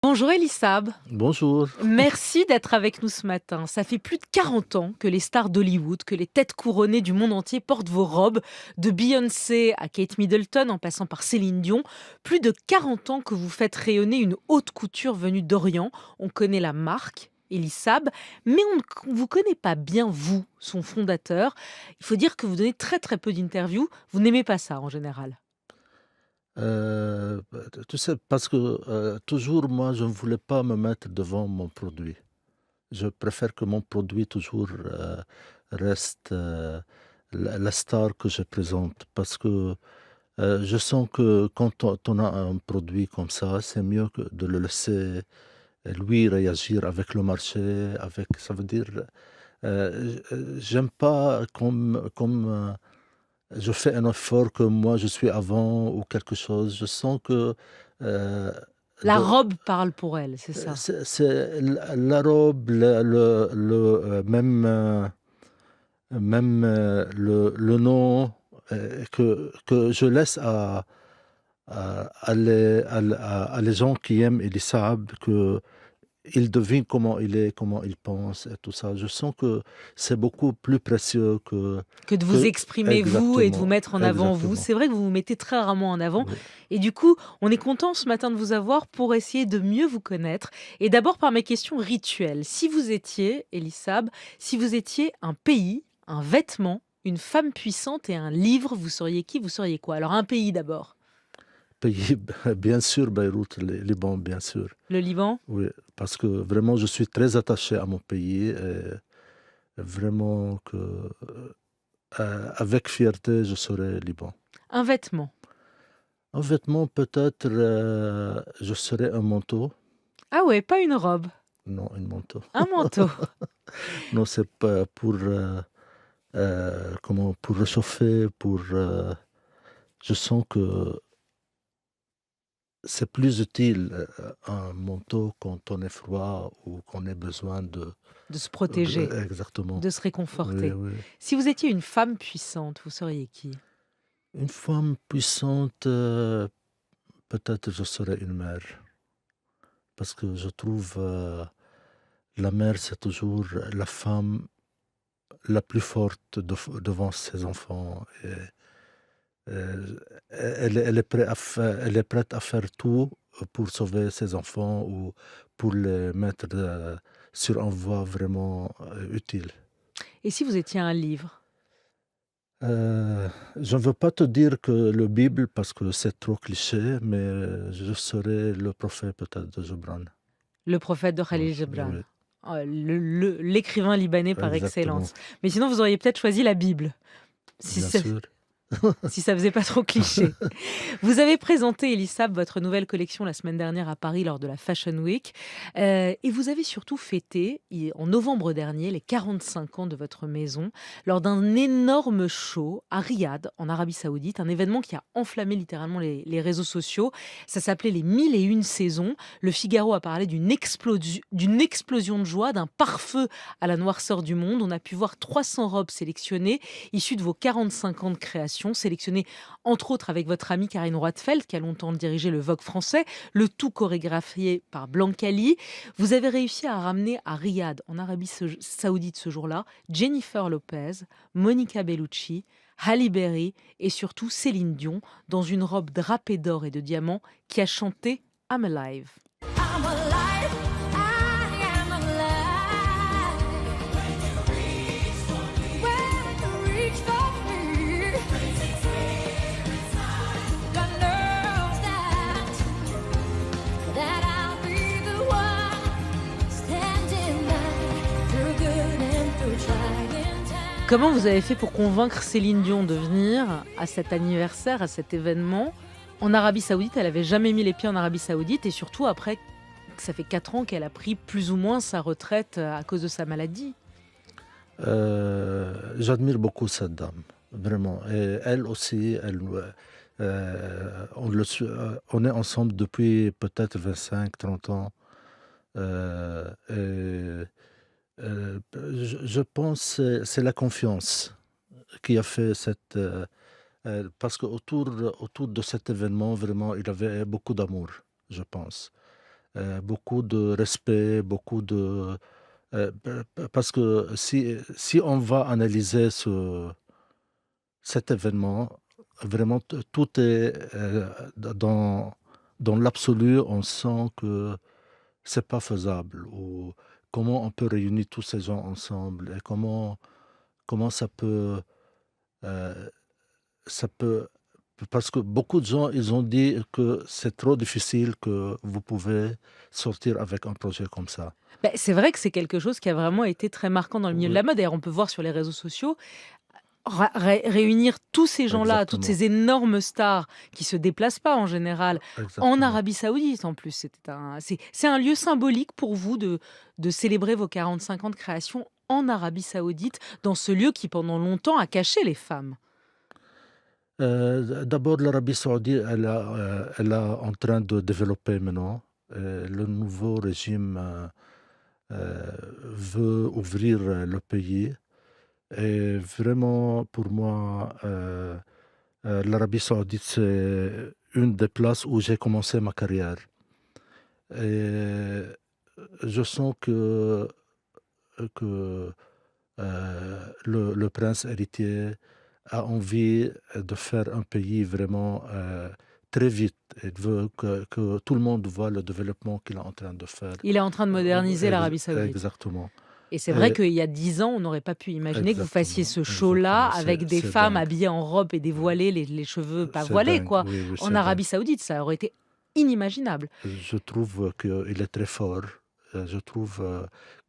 Bonjour Elissab, Bonjour. merci d'être avec nous ce matin. Ça fait plus de 40 ans que les stars d'Hollywood, que les têtes couronnées du monde entier portent vos robes, de Beyoncé à Kate Middleton en passant par Céline Dion. Plus de 40 ans que vous faites rayonner une haute couture venue d'Orient. On connaît la marque, Elissab, mais on ne vous connaît pas bien, vous, son fondateur. Il faut dire que vous donnez très très peu d'interviews. Vous n'aimez pas ça en général. Tu sais, parce que, toujours moi, je ne voulais pas me mettre devant mon produit. Je préfère que mon produit toujours, reste, la star que je présente parce que, je sens que quand on a un produit comme ça, c'est mieux que de le laisser, lui réagir avec le marché, avec ça veut dire, j'aime pas comme je fais un effort que moi je suis avant ou quelque chose. Je sens que, heu, La de robe parle pour elle, c'est ça. c'est la robe, le nom, que je laisse à les gens qui aiment Elisab, qu'ils devinent comment il est, comment il pense et tout ça. Je sens que c'est beaucoup plus précieux Que de vous que exprimer vous et de vous exactement, mettre en avant vous. exactement. C'est vrai que vous vous mettez très rarement en avant Oui. et du coup, on est content ce matin de vous avoir pour essayer de mieux vous connaître et d'abord par mes questions rituelles. Si vous étiez, Elissab, si vous étiez un pays, un vêtement, une femme puissante et un livre, vous seriez qui? Vous seriez quoi? Alors un pays d'abord. Pays, bien sûr, Beyrouth, Liban, bien sûr. Le Liban? Oui, parce que vraiment, je suis très attaché à mon pays et vraiment que, avec fierté, je serai Liban. Un vêtement. Un vêtement, peut-être, je serai un manteau. Ah ouais, pas une robe, Non, un manteau. un manteau. Non, c'est pas pour, comment, pour réchauffer, pour, je sens que c'est plus utile, un manteau quand on est froid ou qu'on ait besoin De se protéger, exactement. de se Oui, réconforter. oui. Si vous étiez une femme puissante, vous seriez qui? Une femme puissante, peut-être je serais une mère. Parce que je trouve, la mère, c'est toujours la femme la plus forte devant ses enfants et elle est prête à faire tout, pour sauver ses enfants ou pour les mettre, sur une voie vraiment, utile. Et si vous étiez un livre? Je ne veux pas te dire que le Bible parce que c'est trop cliché, mais je serai le prophète peut-être de Gibran. Le prophète de Oui, Khalil Gibran. oui, L'écrivain libanais par exactement, excellence. Mais sinon, vous auriez peut-être choisi la Bible, si bien ça sûr. si ça faisait pas trop cliché. Vous avez présenté, Elissab, votre nouvelle collection la semaine dernière à Paris lors de la Fashion Week. Et vous avez surtout fêté, en novembre dernier, les 45 ans de votre maison lors d'un énorme show à Riyad, en Arabie Saoudite, un événement qui a enflammé littéralement les réseaux sociaux. Ça s'appelait les 1001 saisons. Le Figaro a parlé d'une explosion de joie, d'un pare-feu à la noirceur du monde. On a pu voir 300 robes sélectionnées, issues de vos 45 ans de création, sélectionnées entre autres avec votre amie Karine Roitfeld, qui a longtemps dirigé le Vogue français, le tout chorégraphié par Blancali. Vous avez réussi à ramener à Riyad, en Arabie Saoudite ce jour-là, Jennifer Lopez, Monica Bellucci, Halle Berry et surtout Céline Dion, dans une robe drapée d'or et de diamants qui a chanté I'm Alive. I'm alive. I am alive. When you reach for me, God knows that I'll be the one standing by through good and through trying times. Comment vous avez fait pour convaincre Céline Dion de venir à cet anniversaire, à cet événement en Arabie Saoudite? Elle avait jamais mis les pieds en Arabie Saoudite et surtout après que ça fait 4 ans qu'elle a pris plus ou moins sa retraite à cause de sa maladie. J'admire beaucoup cette dame, vraiment. Et elle aussi, on est ensemble depuis peut-être 25, 30 ans. Et je pense que c'est la confiance qui a fait cette... parce qu'autour autour de cet événement, vraiment, il avait beaucoup d'amour, je pense. beaucoup de respect, beaucoup de... parce que si on va analyser cet événement, vraiment, tout est dans l'absolu, on sent que c'est pas faisable. Ou comment on peut réunir tous ces gens ensemble et comment euh, ça peut. Parce que beaucoup de gens, ils ont dit que c'est trop difficile que vous pouvez sortir avec un projet comme ça. Ben, c'est vrai que c'est quelque chose qui a vraiment été très marquant dans le milieu de Oui, la mode. D'ailleurs, on peut voir sur les réseaux sociaux, réunir tous ces gens-là, toutes exactement. ces énormes stars qui se déplacent pas en général en Exactement. Arabie Saoudite en plus. C'est un lieu symbolique pour vous de célébrer vos 45 ans de création en Arabie Saoudite, dans ce lieu qui pendant longtemps a caché les femmes. D'abord, l'Arabie Saoudite, elle est en train de développer maintenant. Le nouveau régime veut ouvrir le pays. Et vraiment, pour moi, l'Arabie Saoudite, c'est une des places où j'ai commencé ma carrière. Et je sens que le prince héritier a envie de faire un pays vraiment très vite. Il veut que tout le monde voit le développement qu'il est en train de faire. Il est en train de moderniser l'Arabie Saoudite. Exactement. Et c'est vrai Et- qu'il y a 10 ans, on n'aurait pas pu imaginer que vous fassiez exactement. ce show-là Exactement. avec des C'est femmes dingue. habillées en robe et dévoilées, les cheveux pas C'est voilés, dingue. quoi, Oui, oui, en c'est dingue. Arabie Saoudite. Ça aurait été inimaginable. Je trouve qu'il est très fort. Je trouve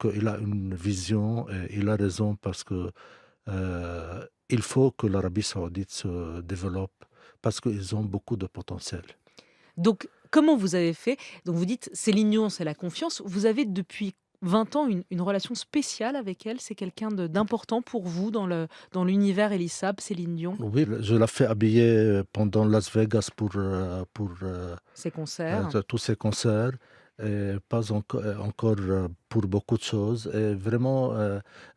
qu'il a une vision et il a raison parce que il faut que l'Arabie Saoudite se développe parce qu'ils ont beaucoup de potentiel. Donc, comment vous avez fait? Donc, vous dites, Céline Dion, c'est la confiance. Vous avez depuis 20 ans une relation spéciale avec elle. C'est quelqu'un d'important pour vous dans l'univers Elissab, Céline Dion, Oui, je l'ai fait habiller pendant Las Vegas pour ses concerts. tous ces concerts. Et pas encore pour beaucoup de choses. Et vraiment,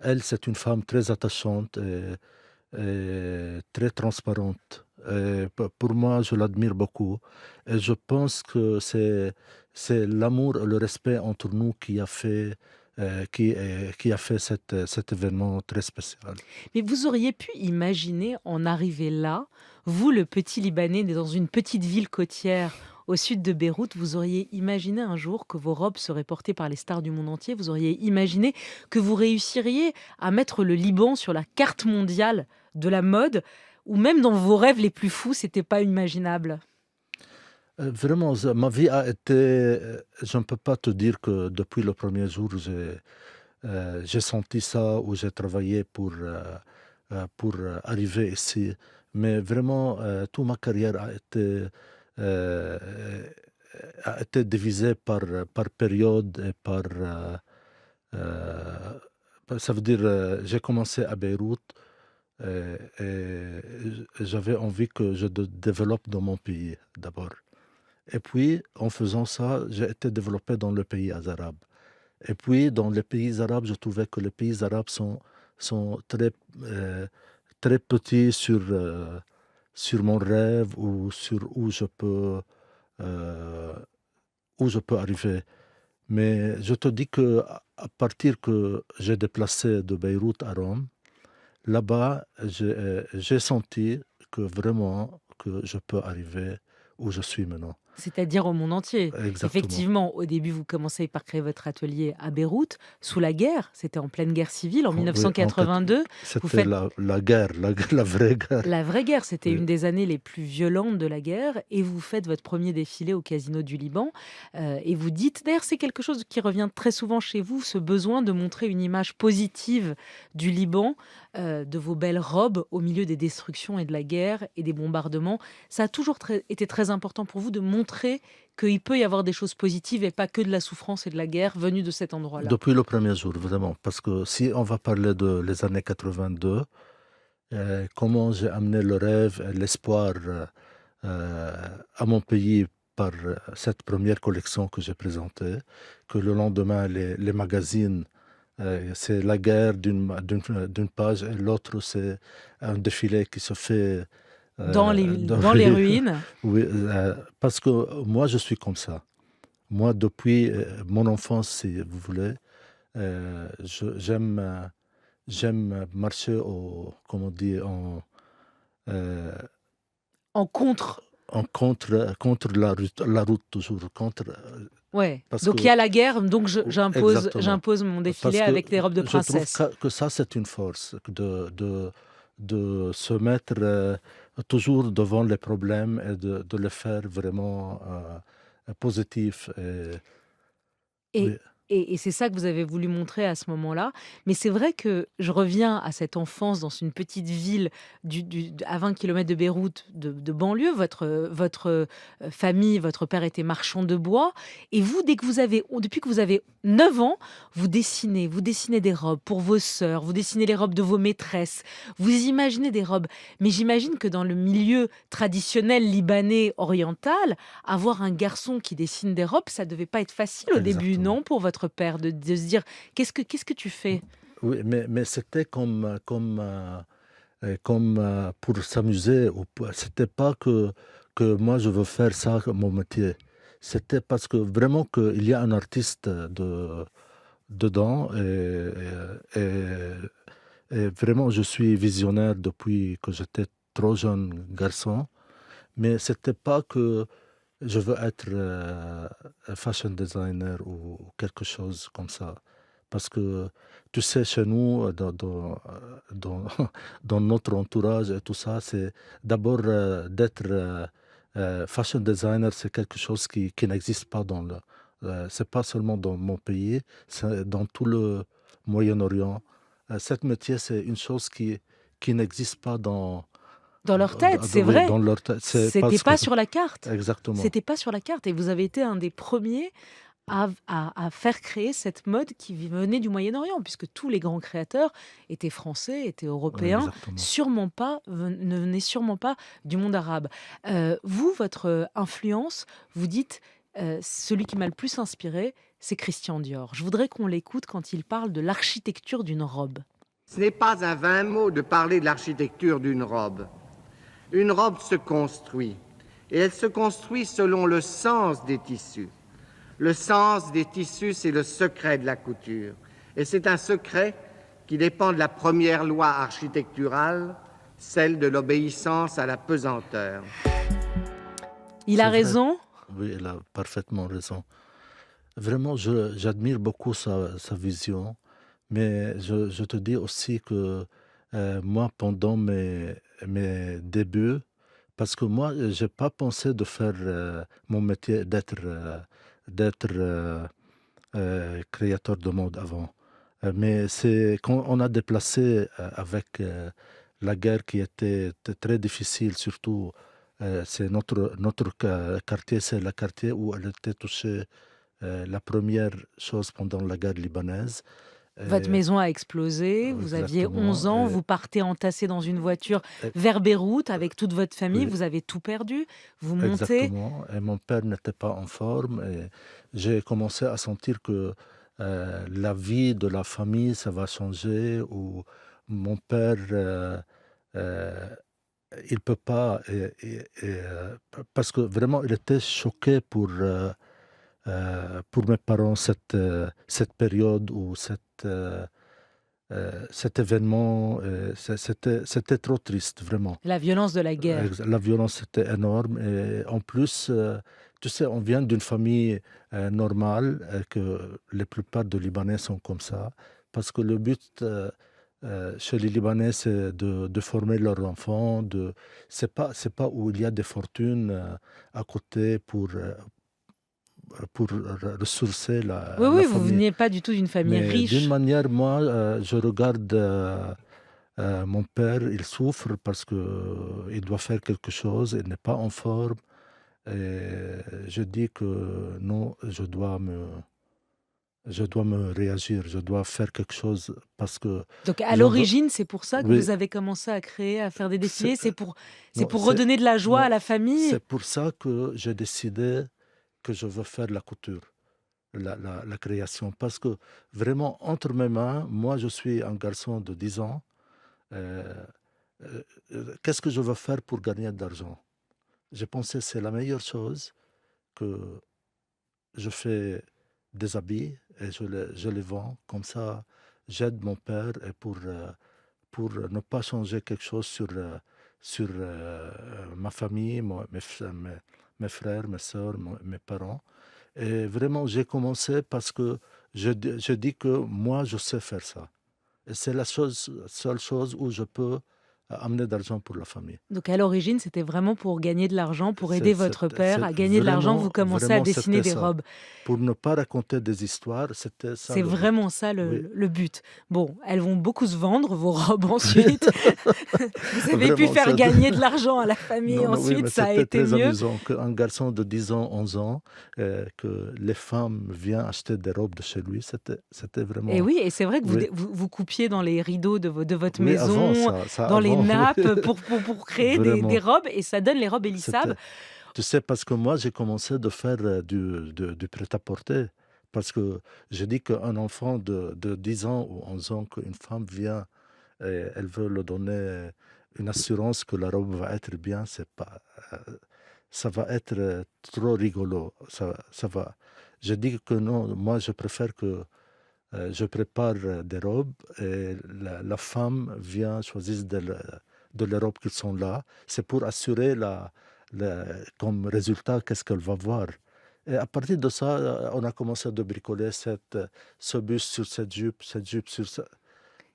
elle, c'est une femme très attachante et très transparente. Et pour moi, je l'admire beaucoup. Et je pense que c'est l'amour et le respect entre nous qui a fait cet événement très spécial. Mais vous auriez pu imaginer en arriver là, vous, le petit Libanais, né dans une petite ville côtière au sud de Beyrouth, vous auriez imaginé un jour que vos robes seraient portées par les stars du monde entier, vous auriez imaginé que vous réussiriez à mettre le Liban sur la carte mondiale de la mode, ou même dans vos rêves les plus fous, c'était pas imaginable. Vraiment, ma vie a été... je ne peux pas te dire que depuis le premier jour, j'ai senti ça ou j'ai travaillé pour arriver ici. Mais vraiment, toute ma carrière euh, a été divisée par période et euh, ça veut dire, j'ai commencé à Beyrouth et j'avais envie que je développe dans mon pays d'abord. Et puis, en faisant ça, j'ai été développé dans le pays arabe. Et puis, dans les pays arabes, je trouvais que les pays arabes sont euh, très petits sur mon rêve ou sur euh, où je peux arriver. Mais je te dis que à partir que j'ai déplacé de Beyrouth à Rome, là-bas, j'ai senti que vraiment que je peux arriver où je suis maintenant. C'est-à-dire au monde entier. Exactement. Effectivement, au début, vous commencez par créer votre atelier à Beyrouth, sous la guerre. C'était en pleine guerre civile, en Oui, en fait, 1982. Vous c'était faites la guerre, la vraie guerre. la vraie guerre. C'était Oui. une des années les plus violentes de la guerre. Et vous faites votre premier défilé au Casino du Liban. Et vous dites, d'ailleurs, c'est quelque chose qui revient très souvent chez vous, ce besoin de montrer une image positive du Liban, de vos belles robes au milieu des destructions et de la guerre et des bombardements. Ça a toujours été très important pour vous de montrer qu'il peut y avoir des choses positives et pas que de la souffrance et de la guerre venues de cet endroit-là. Depuis le premier jour, vraiment. Parce que si on va parler de les années 82, comment j'ai amené le rêve et l'espoir à mon pays par cette première collection que j'ai présentée, que le lendemain, les magazines, c'est la guerre d'une page et l'autre, c'est un défilé qui se fait Dans dans les ruines. Oui, parce que moi, je suis comme ça. Moi, depuis mon enfance, si vous voulez, j'aime j'aime marcher comme on dit, euh, En contre. contre la route toujours, Ouais. parce Donc il que, y a la guerre, donc exactement, j'impose mon défilé parce que avec les robes de je trouve princesse. que ça, c'est une force, de se mettre toujours devant les problèmes et de les faire vraiment positifs. Et Oui, et c'est ça que vous avez voulu montrer à ce moment-là. Mais c'est vrai que je reviens à cette enfance dans une petite ville à 20 kilomètres de Beyrouth, de banlieue. Votre famille, votre père était marchand de bois. Et vous, depuis que vous avez 9 ans, vous dessinez des robes pour vos sœurs, vous dessinez les robes de vos maîtresses, vous imaginez des robes. Mais j'imagine que dans le milieu traditionnel libanais oriental, avoir un garçon qui dessine des robes, ça devait pas être facile au début, exactement. non, pour votre père, de se dire qu'est-ce que tu fais? Oui, mais c'était comme pour s'amuser. C'était pas que moi je veux faire ça comme mon métier. C'était parce que vraiment qu'il y a un artiste dedans et vraiment je suis visionnaire depuis que j'étais trop jeune garçon. Mais c'était pas que je veux être un fashion designer ou quelque chose comme ça. Parce que, tu sais, chez nous, dans, dans notre entourage et tout ça, c'est d'abord d'être fashion designer, c'est quelque chose qui n'existe pas c'est pas seulement dans mon pays, c'est dans tout le Moyen-Orient. Cet métier, c'est une chose qui n'existe pas Dans leur tête, c'est oui, vrai. dans leur tête. C'est C'était parce que, pas sur la carte. exactement. C'était pas sur la carte et vous avez été un des premiers à faire créer cette mode qui venait du Moyen-Orient, puisque tous les grands créateurs étaient français, étaient européens, Exactement. ne venaient sûrement pas du monde arabe. Vous, votre influence, vous dites, celui qui m'a le plus inspiré, c'est Christian Dior. Je voudrais qu'on l'écoute quand il parle de l'architecture d'une robe. Ce n'est pas un vain mot de parler de l'architecture d'une robe. Une robe se construit, et elle se construit selon le sens des tissus. Le sens des tissus, c'est le secret de la couture. Et c'est un secret qui dépend de la première loi architecturale, celle de l'obéissance à la pesanteur. Il a C'est vrai. raison. Oui, elle a parfaitement raison. Vraiment, j'admire beaucoup sa vision, mais je te dis aussi que moi, pendant mes débuts, parce que moi, j'ai pas pensé de faire mon métier d'être créateur de mode avant. Mais c'est quand on a déplacé avec la guerre qui était très difficile, surtout c'est notre quartier, c'est le quartier où elle était touchée la première chose pendant la guerre libanaise. Votre Et- maison a explosé, vous aviez exactement. 11 ans, vous partez entassé dans une voiture Et- vers Beyrouth avec toute votre famille, oui, vous avez tout perdu, vous montez. exactement. Et mon père n'était pas en forme. Et j'ai commencé à sentir que la vie de la famille, ça va changer. Ou mon père, euh, il peut pas. Parce que vraiment, il était choqué pour mes parents, cette période ou cet événement. C'était trop triste, vraiment. La violence de la guerre. La violence était énorme et en plus, tu sais, on vient d'une famille normale, que la plupart des Libanais sont comme ça, parce que le but chez les Libanais, c'est de former leurs enfants. C'est pas où il y a des fortunes à côté pour ressourcer Oui, la oui, vous famille. veniez pas du tout d'une famille Mais d'une riche. manière, moi, je regarde mon père, il souffre parce que il doit faire quelque chose, il n'est pas en forme. Et je dis que non, je dois me réagir, je dois faire quelque chose parce que Donc à je veux. l'origine, c'est pour ça que Oui, vous avez commencé à créer, à faire des c'est, défilés, c'est non, pour redonner de la joie à non, la famille. c'est pour ça que j'ai décidé que je veux faire la couture, la création. Parce que vraiment, entre mes mains, moi, je suis un garçon de 10 ans. euh, Qu'est-ce que je veux faire pour gagner de l'argent? J'ai pensé que c'est la meilleure chose que je fais des habits et je les vends. Comme ça, j'aide mon père et pour ne pas changer quelque chose sur ma famille, mes frères, mes sœurs, mes parents. Et vraiment, j'ai commencé parce que je dis que moi, je sais faire ça. Et c'est la seule chose où je peux amener d'argent pour la famille. Donc à l'origine, c'était vraiment pour gagner de l'argent, pour aider votre C'est père à gagner de l'argent. Vous commencez à vraiment, dessiner c'était des ça. robes. Pour ne pas raconter des histoires, c'était ça C'est le but. vraiment ça Oui. le but. Bon, elles vont beaucoup se vendre, vos robes ensuite. Vous avez pu Vraiment, faire ça- gagner de l'argent à la famille Non, non, oui, ensuite, mais ça a c'était été très mieux. amusant qu'un garçon de 10 ans, 11 ans, que les femmes viennent acheter des robes de chez lui. C'était Et vraiment... oui, et c'est vrai que Oui, vous coupiez dans les rideaux de votre oui, avant, maison, ça dans les avant, oui. nappes, pour créer des Vraiment. robes, et ça donne les robes Elisab. C'était... Tu sais, parce que moi, j'ai commencé de faire du prêt-à-porter. Parce que je dis qu'un enfant de 10 ans ou 11 ans, qu'une femme vient et elle veut lui donner une assurance que la robe va être bien, c'est pas, euh, ça va être trop rigolo. Ça va. Je dis que non, moi, je préfère que je prépare des robes et la femme vient choisir de les robes qui sont là. C'est pour assurer comme résultat qu'est-ce qu'elle va voir. Et à partir de ça, on a commencé à bricoler ce buste sur cette jupe sur ça.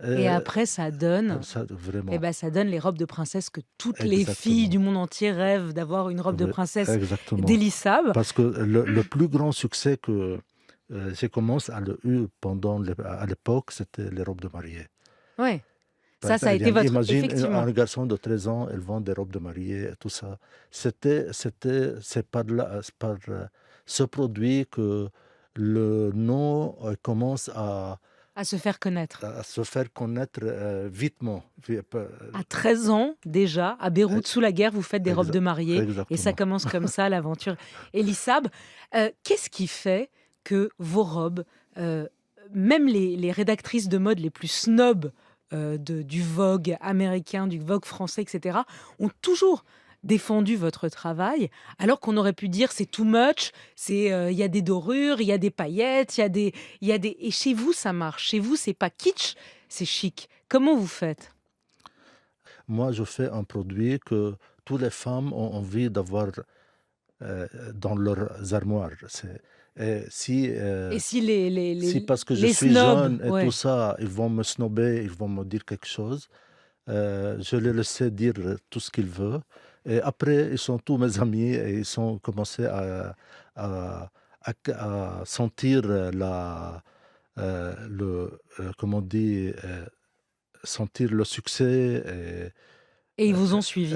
Et après, ça donne, Ça, eh vraiment, ben, ça donne les robes de princesse que toutes les filles exactement. du monde entier rêvent d'avoir une robe de Oui, princesse exactement. d'Elisab. Parce que le plus grand succès que j'ai commencé à le eu à l'époque, c'était les robes de mariée. Ouais. Ça a été votre... Imagine Effectivement. un garçon de 13 ans, elle vend des robes de mariée et tout ça. C'est par ce produit que le nom commence À se faire connaître. à se faire connaître vitement. À 13 ans, déjà, à Beyrouth, sous la guerre, vous faites des robes de mariée. Et ça Exactement. commence comme ça, l'aventure. Elisab, qu'est-ce qui fait que vos robes, même les rédactrices de mode les plus snobs du Vogue américain, du Vogue français, etc., ont toujours défendu votre travail, alors qu'on aurait pu dire c'est too much, il y a des dorures, il y a des paillettes, et chez vous ça marche. Chez vous c'est pas kitsch, c'est chic. Comment vous faites? Moi, je fais un produit que toutes les femmes ont envie d'avoir dans leurs armoires. Et si, Et si si parce que je les suis snobs, jeune et ouais. tout ça, ils vont me snobber, ils vont me dire quelque chose, je les laisse dire tout ce qu'ils veulent. Et après, ils sont tous mes amis et ils ont commencé à sentir comment on dit, sentir le succès Et ils vous ont suivi.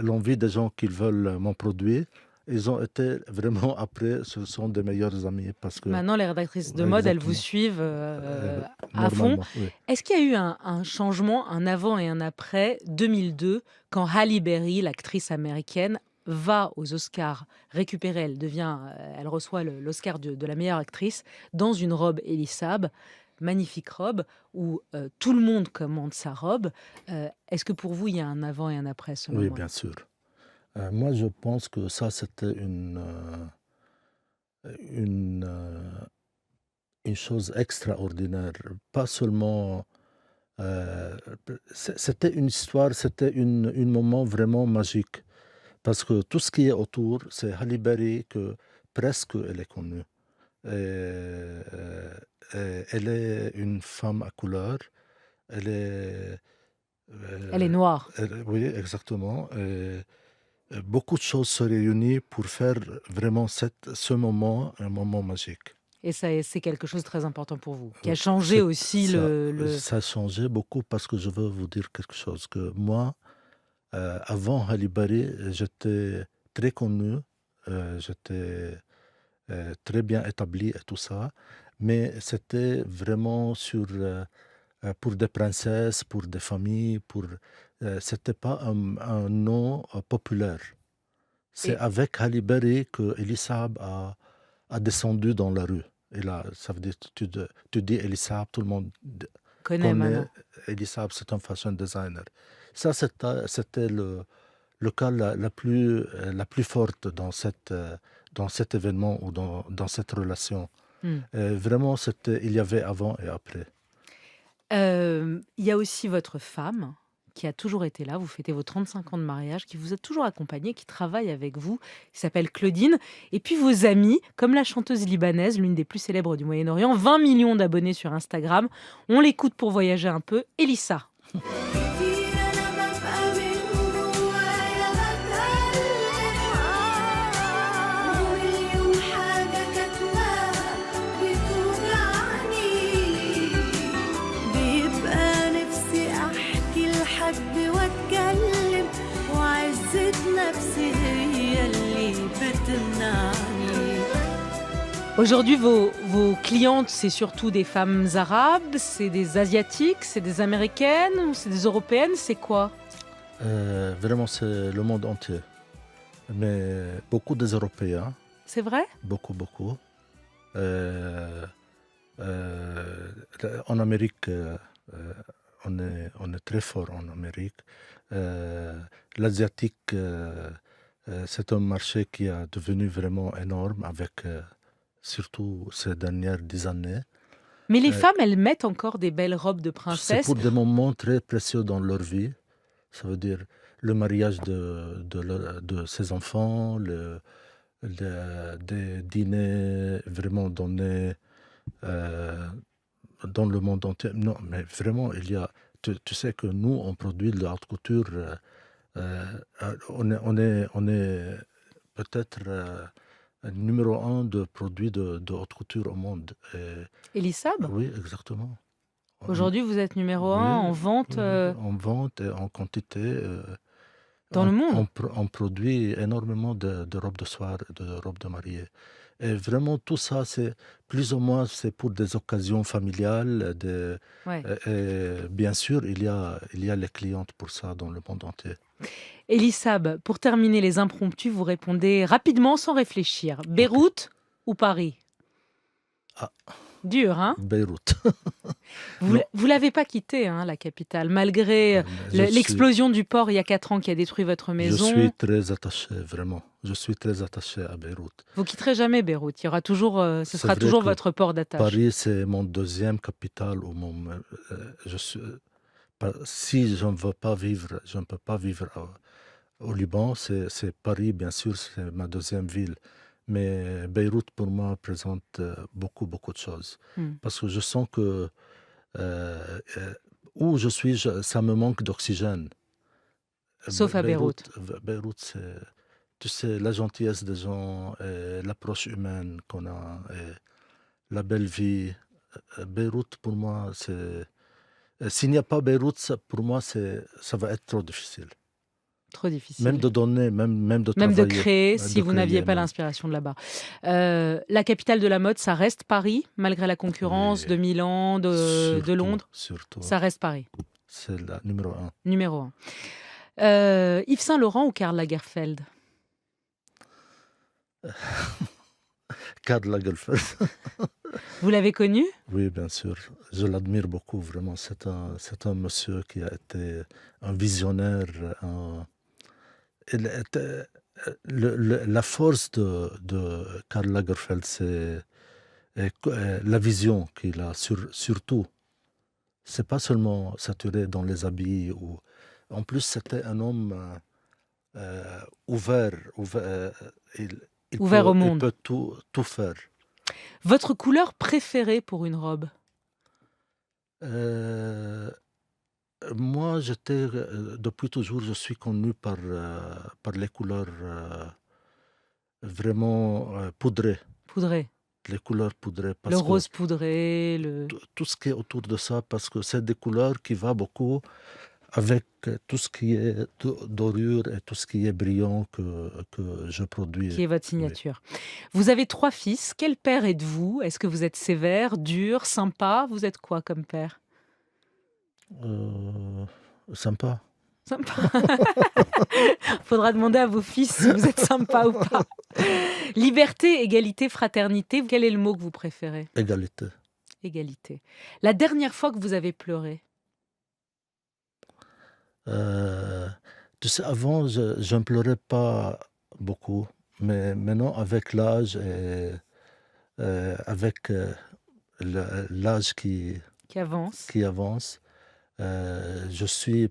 l'envie des gens qui veulent mon produit. Ils ont été vraiment, après, ce sont des meilleurs amis parce que, Maintenant, les rédactrices de mode, elles vous exactement, suivent à fond. normalement, oui. Est-ce qu'il y a eu un changement, un avant et un après 2002, quand Halle Berry, l'actrice américaine, va aux Oscars récupérer, elle reçoit l'Oscar de la meilleure actrice dans une robe Elisab, magnifique robe où tout le monde commande sa robe. Est-ce que pour vous, il y a un avant et un après ce Oui, moment? bien sûr. Moi, je pense que ça, c'était une, une chose extraordinaire. Pas seulement... c'était une histoire, c'était un moment vraiment magique. Parce que tout ce qui est autour, c'est Halle Berry que presque elle est connue. Elle est une femme à couleur. Elle est... Elle est noire. oui, exactement. Beaucoup de choses se réunissent pour faire vraiment ce moment un moment magique. Et ça, c'est quelque chose de très important pour vous, qui a Euh, changé c'est- aussi ça, le... ça a changé beaucoup parce que je veux vous dire quelque chose. Que moi, avant Halle Berry, j'étais très connu, j'étais très bien établi et tout ça, mais c'était vraiment pour des princesses, pour des familles, c'était pas un nom populaire. C'est Et avec Halle Berry que Elisab a descendu dans la rue. Et là, ça veut dire, tu dis Elisab, tout le monde connaît connaît maintenant. Elisab, c'est un fashion designer. Ça, c'était le cas la plus forte dans cet événement ou dans cette relation. Hmm. Vraiment, il y avait avant et après. Il y a aussi votre femme qui a toujours été là. Vous fêtez vos 35 ans de mariage, qui vous a toujours accompagné, qui travaille avec vous, qui s'appelle Claudine. Et puis vos amis, comme la chanteuse libanaise, l'une des plus célèbres du Moyen-Orient, 20 millions d'abonnés sur Instagram. On l'écoute pour voyager un peu. Elissa. كتير أنا ببقى من جوايا بتألم واليوم حاجة كاتماها بتوجعني بيبقى نفسي أحكي لحد وأتكلم وعزة نفسي هي اللي بتمنعني. Aujourd'hui, vos clientes, c'est surtout des femmes arabes, c'est des asiatiques, c'est des américaines, ou c'est des européennes, c'est quoi? Vraiment, c'est le monde entier. Mais beaucoup des Européens, C'est vrai? beaucoup, beaucoup. Euh, en Amérique, on est très fort en Amérique. L'Asiatique, c'est un marché qui a devenu vraiment énorme avec surtout ces dernières 10 années. Mais les Euh, femmes, elles mettent encore des belles robes de C'est princesse. pour des moments très précieux dans leur vie. Ça veut dire le mariage de ses enfants, des dîners vraiment donnés dans le monde entier. Non, mais vraiment, tu sais que nous, on produit de la haute couture. On est peut-être numéro un de produits de haute couture au monde. Elissab, Oui, exactement. aujourd'hui, vous êtes numéro Oui, 1 en vente en vente et en quantité. dans le monde. On produit énormément de robes de soir, de robes de mariée. Et vraiment, tout ça, c'est plus ou moins c'est pour des occasions familiales. Ouais. Et bien sûr, il y a les clientes pour ça dans le monde entier. Elissab, pour terminer les impromptus, vous répondez rapidement sans réfléchir. Beyrouth ou Paris? Ah. Dur, hein? Beyrouth. Vous Non. vous l'avez pas quitté, hein, la capitale, malgré Je suis- l'explosion du port il y a 4 ans qui a détruit votre Je maison. suis très attaché, vraiment. Je suis très attaché à Beyrouth. Vous quitterez jamais Beyrouth. Il y aura toujours, ce C'est sera vrai toujours que votre port d'attache. Paris, c'est mon deuxième capitale. Si je ne veux pas vivre, je ne peux pas vivre au Liban. C'est Paris, bien sûr, c'est ma deuxième ville. Mais Beyrouth, pour moi, représente beaucoup, beaucoup de choses. Parce que je sens que où je suis, ça me manque d'oxygène. Sauf à Beyrouth. Beyrouth, c'est, tu sais, la gentillesse des gens, et l'approche humaine qu'on a, et la belle vie. Beyrouth, pour moi, c'est... S'il n'y a pas Beyrouth, pour moi, ça va être trop difficile. Trop difficile. Même de donner, même de Même de travailler. créer, de si vous n'aviez créer, pas même. l'inspiration de là-bas. La capitale de la mode, ça reste Paris, malgré la concurrence Oui. de Milan, de Surtout, Londres. Surtout. Ça reste Paris, C'est la numéro 1. numéro 1. Yves Saint Laurent ou Karl Lagerfeld? Karl Lagerfeld. Vous l'avez connu? Oui, bien sûr. Je l'admire beaucoup, vraiment. C'est un monsieur qui a été un visionnaire. La force de Karl Lagerfeld, c'est la vision qu'il a, surtout. C'est pas seulement saturé dans les habits. En plus, c'était un homme ouvert. Il Ouvert peut, au monde. Il peut tout faire. Votre couleur préférée pour une robe? Moi, depuis toujours, je suis connu par les couleurs vraiment poudrées. Poudré. Les couleurs poudrées. Parce Le que rose poudré, le... tout ce qui est autour de ça, parce que c'est des couleurs qui vont beaucoup avec tout ce qui est dorure et tout ce qui est brillant que je produis. qui est votre signature. Vous avez 3 fils. Quel père êtes-vous? Est-ce que vous êtes sévère, dur, sympa? Vous êtes quoi comme père? Sympa. Sympa. Faudra demander à vos fils si vous êtes sympa ou pas. Liberté, égalité, fraternité. Quel est le mot que vous préférez? Égalité. Égalité. La dernière fois que vous avez pleuré? Tu sais, avant, je ne pleurais pas beaucoup, Mais maintenant, avec l'âge et avec l'âge qui avance. qui avance, je suis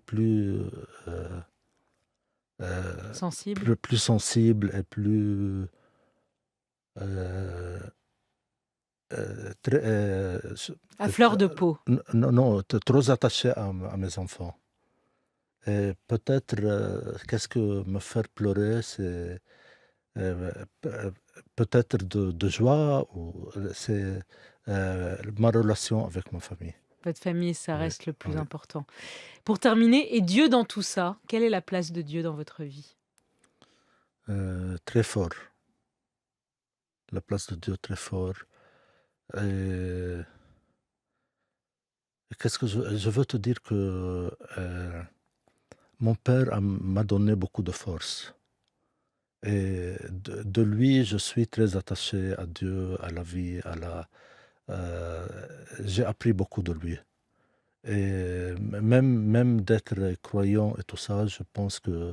Sensible. plus sensible et plus euh, À fleur de peau. non, trop attaché à mes enfants. Et peut-être, qu'est-ce que me faire pleurer, c'est peut-être de joie ou c'est ma relation avec ma famille. Votre famille, ça Oui, reste le plus oui. important. Pour terminer, et Dieu dans tout ça, quelle est la place de Dieu dans votre vie? Très fort. La place de Dieu très fort. Et, qu'est-ce que je veux te dire que mon père m'a donné beaucoup de force. Et de lui, je suis très attaché à Dieu, à la vie, euh, j'ai appris beaucoup de lui. Et même d'être croyant et tout ça, je pense que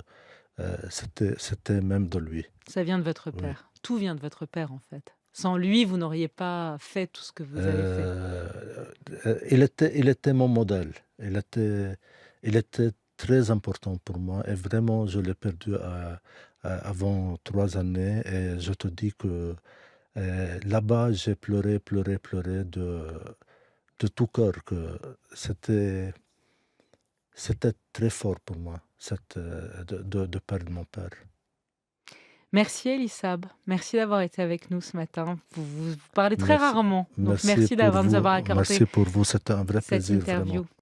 c'était même de lui. Ça vient de votre Oui. père. Tout vient de votre père, en fait. Sans lui, vous n'auriez pas fait tout ce que vous avez fait. Il était mon modèle. Il était très important pour moi. Et vraiment, je l'ai perdu avant 3 années. Et je te dis que là-bas, j'ai pleuré, pleuré, pleuré de tout cœur. Que c'était très fort pour moi, de perdre mon père. Merci Elissab. Merci d'avoir été avec nous ce matin. Vous parlez très Merci. rarement. Donc Merci merci pour de nous vous. avoir accordé Merci pour vous. C'était un vrai cette plaisir, interview. vraiment.